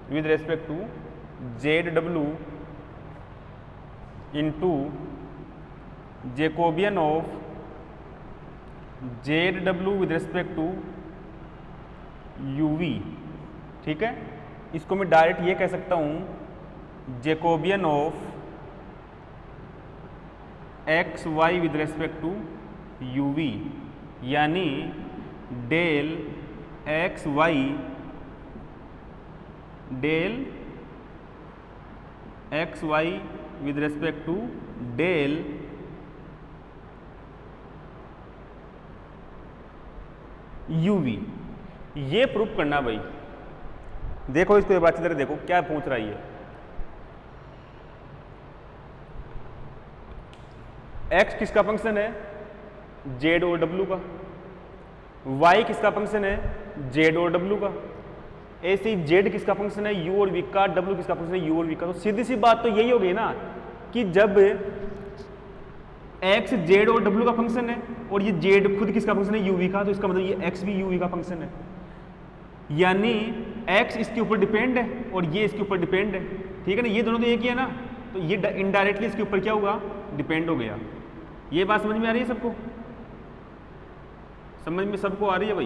with respect to Z W into Jacobian of Z W with respect to you V. ठीक है, इसको मैं डायरेक्ट ये कह सकता हूं Jacobian of x Y with respect to you V, यानी del X Y, del X Y with respect to del you V. ये प्रूफ करना भाई। देखो इसको एक बार अच्छी तरह देखो क्या पूछ रहा है ये। एक्स किसका फंक्शन है, जेड और डब्ल्यू का। वाई किसका फंक्शन है, जेड और डब्ल्यू का। ऐसे ही जेड किसका फंक्शन है, यू और वी का। डब्ल्यू किसका फंक्शन है, यू और वी का। तो सीधी सी बात तो यही हो गई ना कि जब एक्स जेड और डब्ल्यू का फंक्शन है और ये जेड खुद किसका फंक्शन है, यू वी का, तो इसका मतलब ये एक्स भी यू वी का फंक्शन है, यानी एक्स इसके ऊपर डिपेंड है और ये इसके ऊपर डिपेंड है। ठीक है ना, ये दोनों तो एक ही है ना, तो ये इनडायरेक्टली इसके ऊपर क्या होगा, डिपेंड हो गया। ये बात समझ में आ रही है सबको, समझ में सबको आ रही है भाई,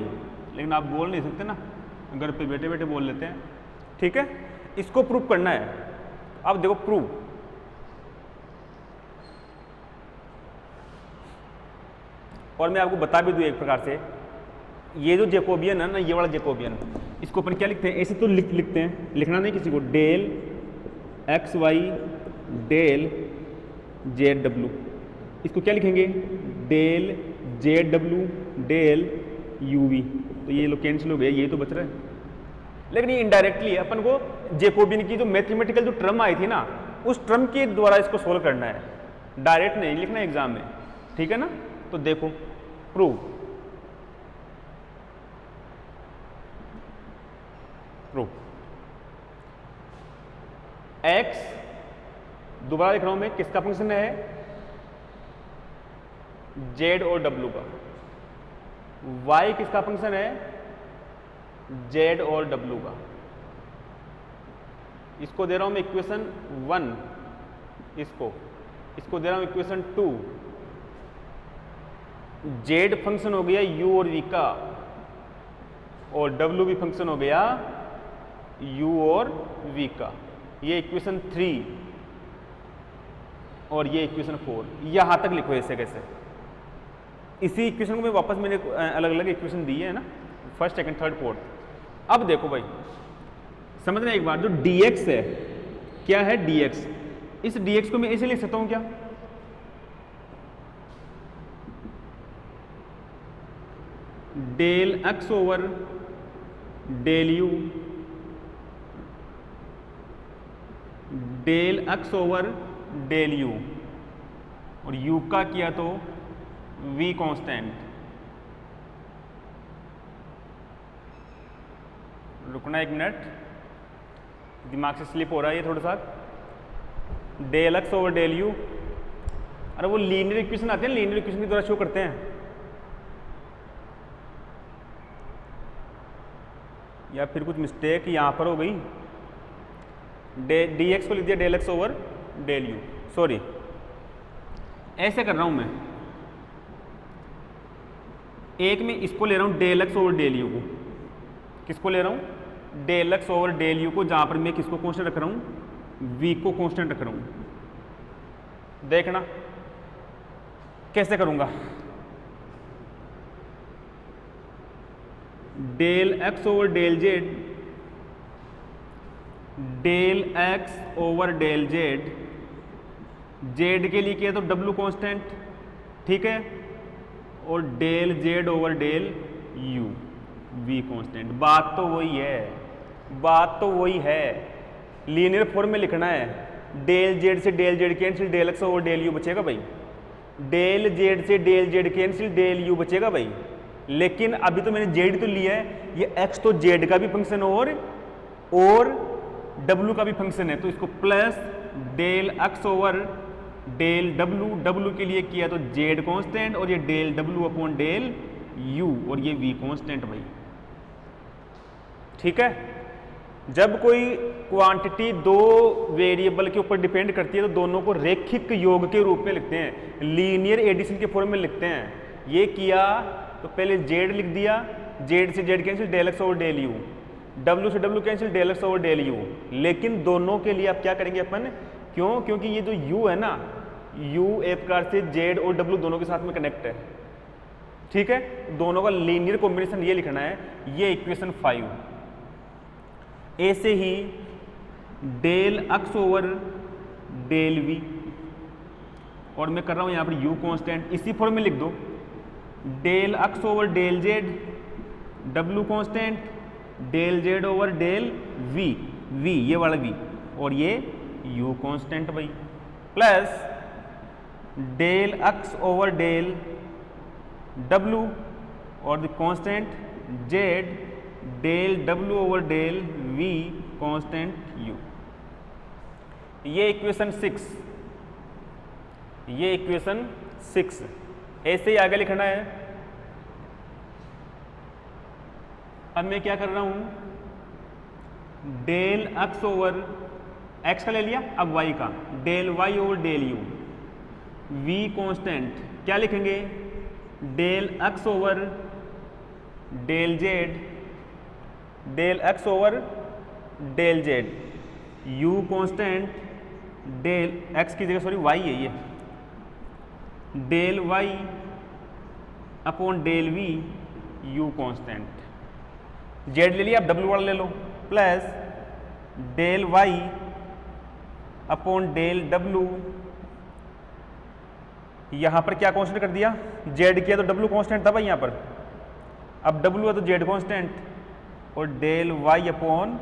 लेकिन आप बोल नहीं सकते ना, घर पे बैठे बैठे बोल लेते हैं। ठीक है, इसको प्रूव करना है। अब देखो प्रूव, और मैं आपको बता भी दूं एक प्रकार से, ये जो जैकोबियन है ना, ये वाला जैकोबियन, इसको अपन क्या लिखते हैं, ऐसे तो लिखते हैं, लिखना नहीं किसी को, del X Y del Z W. इसको क्या लिखेंगे, del Z W del you V. तो ये लोग कैंसिल हो गया, ये तो बच रहा है। लेकिन ये इनडायरेक्टली अपन को जैकोबियन की जो मैथमेटिकल जो टर्म आई थी ना, उस टर्म के द्वारा इसको सोल्व करना है, डायरेक्ट नहीं लिखना एग्जाम में। ठीक है ना, तो देखो प्रूव, प्रूव एक्स, दोबारा लिख रहा हूं मैं, किसका फंक्शन है, जेड और डब्ल्यू का। वाई किसका फंक्शन है, जेड और डब्ल्यू का। इसको दे रहा हूं मैं इक्वेशन 1, इसको दे रहा हूं इक्वेशन 2। जेड फंक्शन हो गया यू और वी का, और डब्ल्यू भी फंक्शन हो गया यू और वी का। ये इक्वेशन 3 और ये इक्वेशन 4, यहां तक लिखो ऐसे कैसे। इसी इक्वेशन को मैं वापस, मैंने अलग अलग इक्वेशन दी है ना, फर्स्ट सेकंड थर्ड फोर्थ। अब देखो भाई, समझना एक बार, जो dx है, क्या है dx, इस dx को मैं ऐसे लिख सकता हूं क्या, del x over del U, del x over del you, और u का किया तो v कांस्टेंट। रुकना एक मिनट, दिमाग से स्लिप हो रहा है ये थोड़ा सा। Del x over del U, अरे वो लीनियर इक्वेशन आते हैं, लीनियर इक्वेशन के द्वारा शो करते हैं, या फिर कुछ मिस्टेक यहां पर हो गई। डी एक्स को लिख दिया del x over del U, sorry ऐसे कर रहा हूं मैं। एक में इसको ले रहा हूं del x over del u को, किसको ले रहा हूं, del x over del u को, जहां पर मैं किसको कांस्टेंट रख रहा हूं, v को कांस्टेंट रख रहा हूं। देखना कैसे करूंगा, del x over del Z, del x over del z, z के लिए किया तो w कांस्टेंट, ठीक है, और del Z over del you we constant. बात तो वही है, बात तो वही है, लीनियर फॉर्म में लिखना है। डेल जेड से del z cancel, del x over del u बचेगा भाई। डेल जेड से del z cancel, del u बचेगा भाई। लेकिन अभी तो मैंने जेड तो लिया है, ये एक्स तो जेड का भी फंक्शन और डब्लू का भी फंक्शन है, तो इसको plus del x over del डब्लू, डब्लू के लिए किया तो जेड कांस्टेंट, और ये डेल डब्लू अपॉन डेल यू, और ये वी कांस्टेंट भाई। ठीक है, जब कोई क्वांटिटी दो वेरिएबल के ऊपर डिपेंड करती है तो दोनों को रैखिक योग के रूप में लिखते हैं, लीनियर एडिशन के फॉर्म में लिखते हैं। ये किया तो पहले जेड लिख दिया, जेड से Z cancel, del x over del U, W से W cancel, del x over del U. लेकिन दोनों के लिए आप क्या करेंगे अपन, क्यों, क्योंकि ये जो यू है ना, यू एक प्रकार से जेड और डब्ल्यू दोनों के साथ में कनेक्ट है। ठीक है, दोनों का लीनियर कॉम्बिनेशन ये लिखना है, ये इक्वेशन 5। ऐसे ही del x over del we, और मैं कर रहा हूं यहां पर यू कांस्टेंट, इसी फॉर्म में लिख दो, del x over del Z W constant, del Z over del V, V ये वाला वी, और ये यू कांस्टेंट भाई, plus del x over del W और the constant Z, del W over del V constant U. ये equation 6, ये equation 6। ऐसे ही आगे लिखना है। अब मैं क्या कर रहा हूं, डेल एक्स ओवर एक्स का ले लिया, अब वाई का, del Y over del you, we constant क्या लिखेंगे, del x over del Z, del x over del Z, U constant, del X की जगह सॉरी वाई है ये, del Y upon del we you constant. Z ले लिया, अब W वाला ले लो, plus del Y upon del W, यहां पर क्या कांस्टेंट कर दिया, जेड किया तो डब्ल्यू कांस्टेंट था भाई यहां पर, अब डब्ल्यू है तो जेड कांस्टेंट, और del Y upon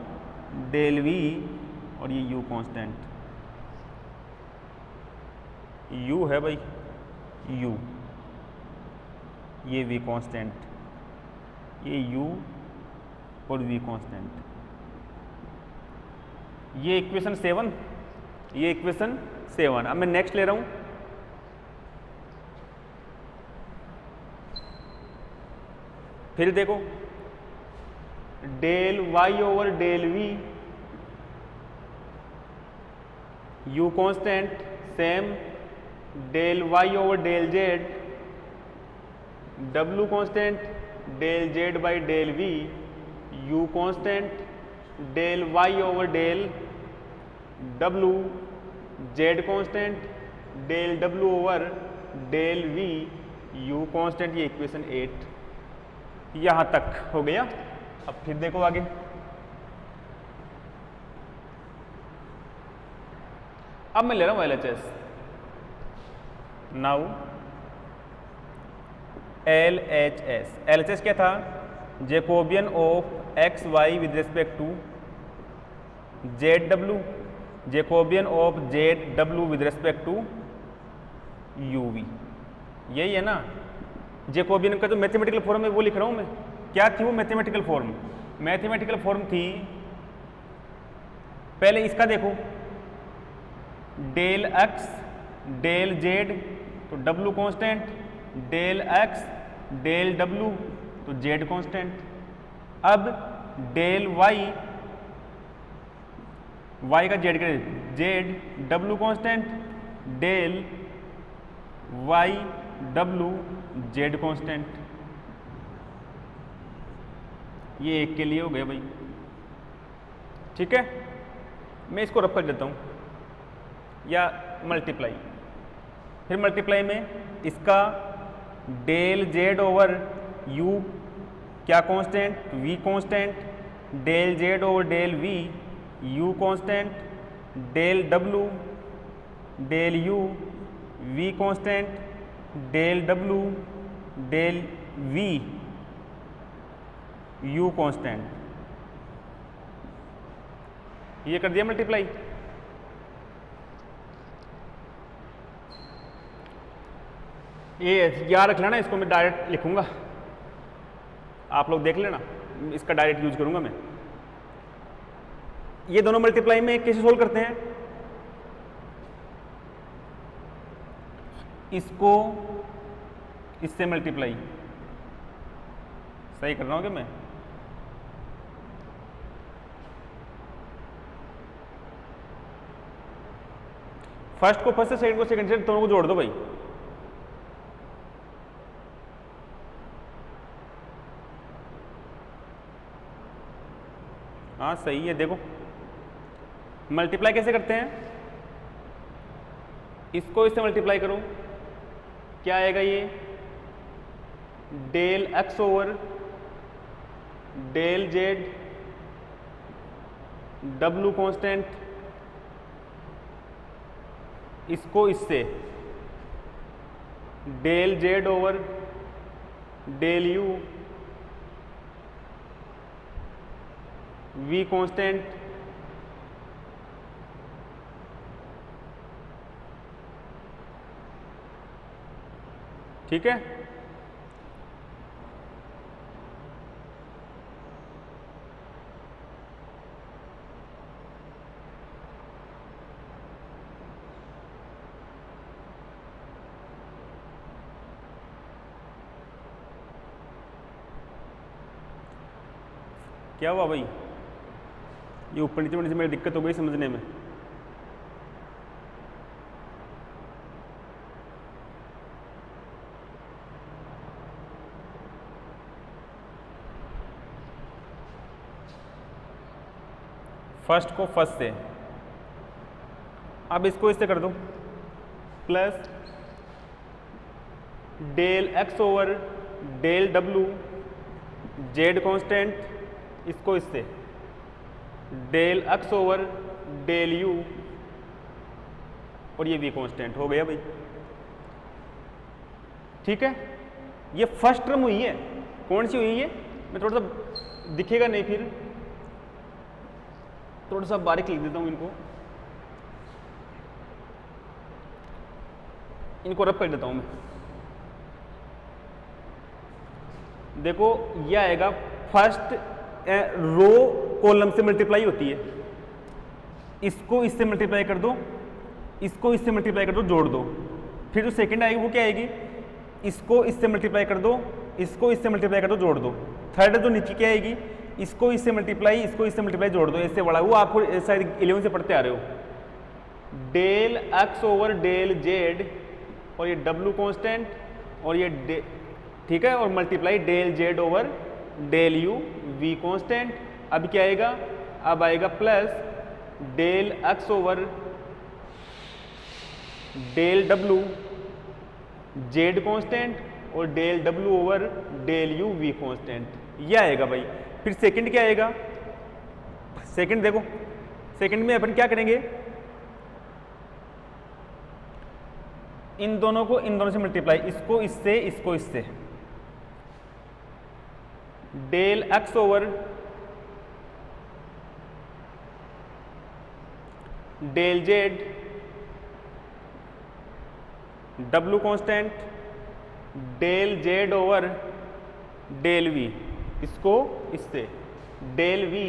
del we, और ये यू कांस्टेंट, यू है भाई यू, ये वी कांस्टेंट, ये यू और वी कांस्टेंट। ये इक्वेशन 7, ये इक्वेशन 7। अब मैं नेक्स्ट ले रहा हूं, फिर देखो del Y over del we you constant, same, del Y over del Z W constant, del z by del we you constant, del Y over del W z constant, del W over del we you constant. ये equation 8 यहां तक हो गया। अब फिर देखो आगे, अब मैं ले रहा हूं LHS। नाउ LHS, LHS क्या था, Jacobian of x Y with respect to Z W, Jacobian of Z W with respect to you we, यही है ना। जैकोबियन का जो मैथमेटिकल फॉर्म है वो लिख रहा हूं मैं। क्या थी वो मैथमेटिकल फॉर्म, मैथमेटिकल फॉर्म थी, पहले इसका देखो, डेल एक्स डेल जेड तो डब्ल्यू कांस्टेंट, डेल एक्स डेल डब्ल्यू तो जेड कांस्टेंट। अब डेल वाई, वाई का जेड का z W constant, del y डब्ल्यू जेड कांस्टेंट। ये एक के लिए हो गया भाई, ठीक है। मैं इसको रफ कर देता हूं या मल्टीप्लाई, फिर मल्टीप्लाई में इसका डेल जेड ओवर यू क्या constant, we constant, del Z over del we you constant, del W del you we constant, del W del we you constant, ये कर दिया मल्टीप्लाई। ये याद रख लेना, इसको मैं डायरेक्ट लिखूंगा, आप लोग देख लेना, इसका डायरेक्ट यूज करूंगा मैं। ये दोनों मल्टीप्लाई में कैसे सोल्व करते हैं, इसको इससे मल्टीप्लाई, सही कर रहा हूं क्या मैं? फर्स्ट को फर्स्ट से, सेकंड को सेकंड से, दोनों को जोड़ दो भाई। हाँ सही है, देखो मल्टीप्लाई कैसे करते हैं, इसको इससे मल्टीप्लाई करो, क्या आएगा ये, del x over del z डब्लू कांस्टेंट, इसको इससे del Z over del you we constant, ठीक है। क्या हुआ भाई, ये ऊपर नीचे होने से मेरी दिक्कत हो गई समझने में। फर्स्ट को फर्स्ट से, अब इसको इससे कर दो, plus del x over del W Z constant, इसको इससे del x over del you, और ये वी कांस्टेंट हो गया भाई, ठीक है। ये फर्स्ट टर्म हुई है, कौन सी हुई है, मैं थोड़ा सा दिखेगा नहीं, फिर थोड़ा सा बारीक लिख देता हूं इनको रब कर देता हूं मैं। देखो ये आएगा, फर्स्ट रो कॉलम से मल्टीप्लाई होती है, इसको इससे मल्टीप्लाई कर दो, इसको इससे मल्टीप्लाई कर दो, जोड़ दो। फिर जो सेकंड आएगी वो क्या आएगी, इसको इससे मल्टीप्लाई कर दो, इसको इससे मल्टीप्लाई कर दो, जोड़ दो। थर्ड जो नीचे क्या आएगी, इसको इससे मल्टीप्लाई, इसको इससे मल्टीप्लाई, जोड़ दो, इससे बड़ा। वो आपको शायद 11 से पढ़ते आ रहे हो। Del x over del Z, और ये डब्लू कांस्टेंट, और ये ठीक है, और multiply del Z over del you we constant. अब क्या आएगा, अब आएगा plus del x over del W Z constant, और del W over del you we constant, ये आएगा भाई। फिर सेकंड क्या आएगा, सेकंड देखो, सेकंड में अपन क्या करेंगे, इन दोनों को इन दोनों से मल्टीप्लाई, इसको इससे, इसको इससे, del x over del z डब्लू constant, del Z over del v, इसको इससे, del we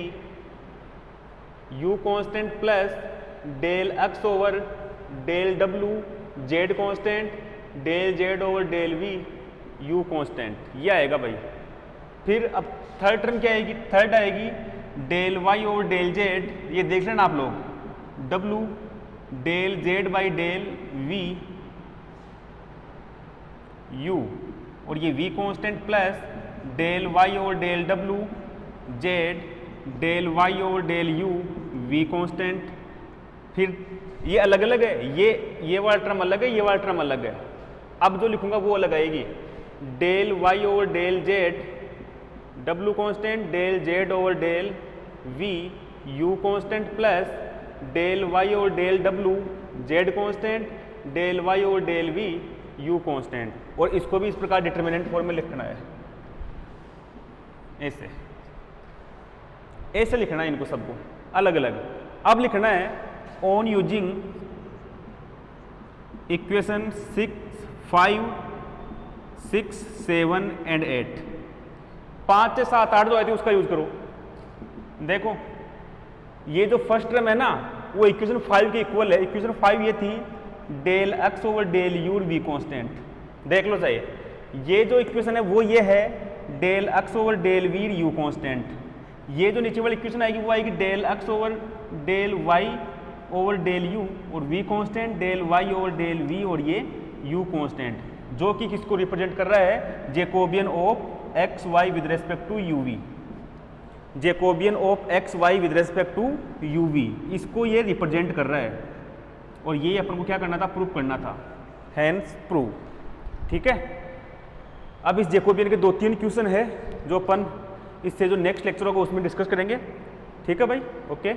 you constant, plus del x over del W Z constant, del Z over del we you constant, ये आएगा भाई। फिर अब थर्ड टर्म क्या आएगी, थर्ड आएगी del Y over del z, ये देख लेना आप लोग, डब्लू del z by del we u, और ये v constant, plus del Y over del W z del Y over del you we constant. फिर ये अलग अलग है, ये वाला टर्म अलग है, ये वाला टर्म अलग है। अब जो लिखूंगा वो अलग आएगी, del Y over del z डब्लू constant, del Z over del we you constant, plus del Y over del W Z constant, del Y over del we u constant, और इसको भी इस प्रकार डिटर्मिनेंट फॉर्म में लिखना है, ऐसे ऐसे लिखना है इनको सबको अलग अलग। अब लिखना है ऑन यूजिंग इक्वेशन 6, 5, 6, 7 एंड 8, 5 से 7, 8 जो आए थे उसका यूज करो। देखो ये जो फर्स्ट टर्म है ना वो इक्वेशन 5 के इक्वल है। इक्वेशन 5 ये थी del x over del you we constant, देख लो चाहिए। ये जो इक्वेशन है वो ये है del x over del we you constant. ये जो नीचे वाली इक्वेशन आएगी वो आएगी del x over del Y over del you और we constant, del Y over del we और ये यू कांस्टेंट, जो कि किसको रिप्रेजेंट कर रहा है, Jacobian of x Y with respect to you v, Jacobian of x Y with respect to you v, इसको ये रिप्रेजेंट कर रहा है। और ये अपन को क्या करना था, प्रूव करना था, हैंस प्रूव। ठीक है, अब इस जेकोबियन के 2-3 क्वेश्चन है जो अपन इससे जो नेक्स्ट लेक्चर होगा उसमें डिस्कस करेंगे। ठीक है भाई, ओके।